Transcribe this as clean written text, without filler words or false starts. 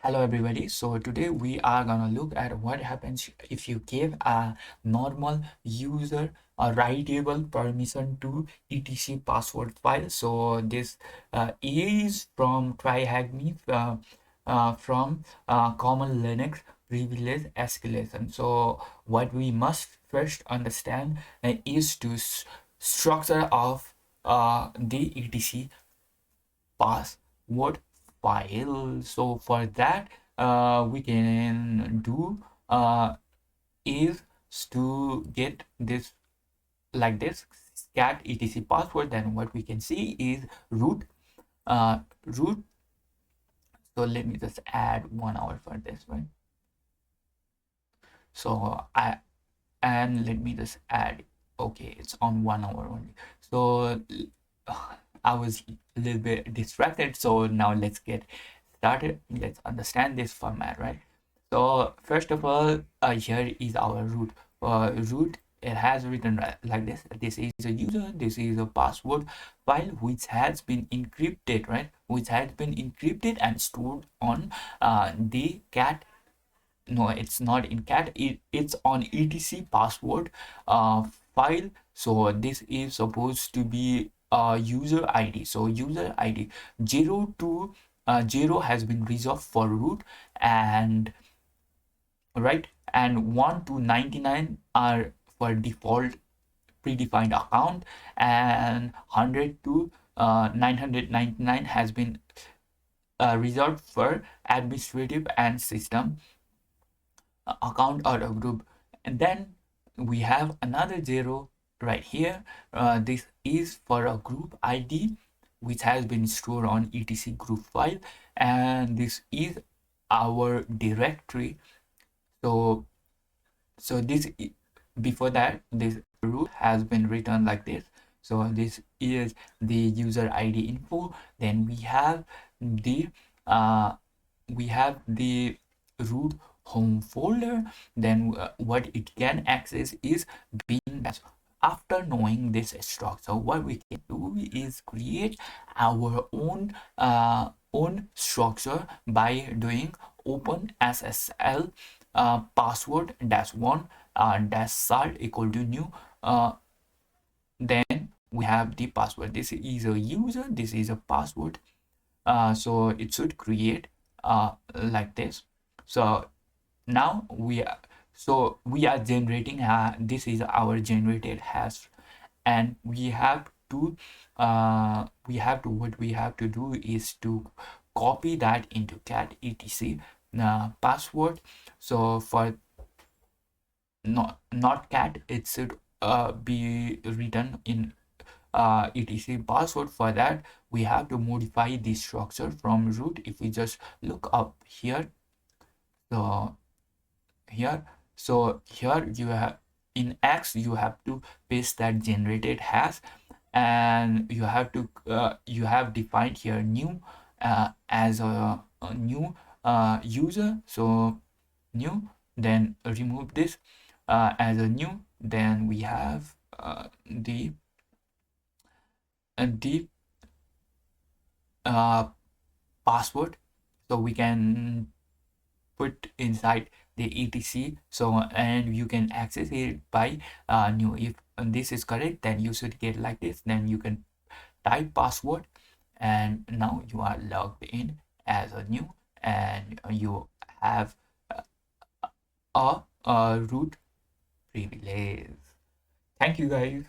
Hello everybody. So today we are gonna look at what happens if you give a normal user a writable permission to etc password file. So this is from TryHackMe from Common Linux privilege escalation. So what we must first understand is to structure of the etc password file. So for that, we can do is to get this like this cat etc password. Then what we can see is root. So let me just add 1 hour for this one. So and let me just add, okay, it's on 1 hour only. So I was a little bit distracted, so now let's get started. Let's understand this format, right? So first of all, here is our root. It has written like this. This is a user, this is a password file which has been encrypted, right? Which has been encrypted and stored on the cat. No, it's not in cat, it's on etc password file. So this is supposed to be user id. So user id 0 to 0 has been reserved for root, and right, and 1 to 99 are for default predefined account, and 100 to 999 has been reserved for administrative and system account or a group. And then we have another 0 right here. This is for a group id which has been stored on etc group file, and this is our directory. So this before that, this root has been written like this. So this is the user id info. Then uh we have the root home folder. Then what it can access is being as. After knowing this structure, what we can do is create our own structure by doing open ssl password -1 dash salt equal to new. Then we have the password. This is a user, this is a password. So it should create like this. So now we are generating this is our generated hash, and what we have to do is to copy that into cat etc password. So for not cat, it should be written in etc password. For that, we have to modify the structure from root. If we just look up here, so here so here you have in x, you have to paste that generated hash, and you have defined here new as a new user. So new, then remove this as a new. Then we have the password, so we can put inside the etc. So and you can access it by new. If this is correct, then you should get like this. Then you can type password, and now you are logged in as a new, and you have a root privilege. Thank you guys.